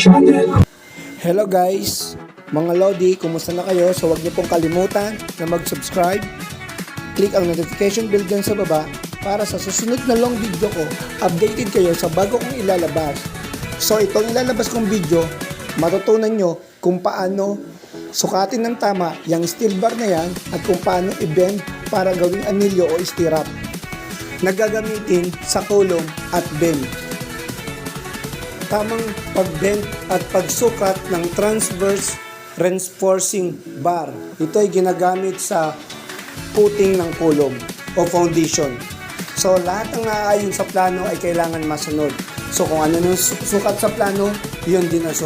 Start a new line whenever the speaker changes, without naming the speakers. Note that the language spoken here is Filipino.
channel.
Hello guys, mga Lodi, kumusta na kayo? So huwag niyo pong kalimutan na mag-subscribe. Click ang notification bell dyan sa baba para sa susunod na long video ko, updated kayo sa bago kong ilalabas. So itong ilalabas kong video, matutunan nyo kung paano sukatin ng tama yung steel bar na yan at kung paano i-bend para gawing anilyo o stirrup na gagamitin sa kulong at bend. Tamang pag-bend at pagsukat ng transverse reinforcing bar. Ito ay ginagamit sa puting ng kulong o foundation. So lahat ng naaayon sa plano ay kailangan masunod. So kung ano nung sukat sa plano, yun din ang susunod.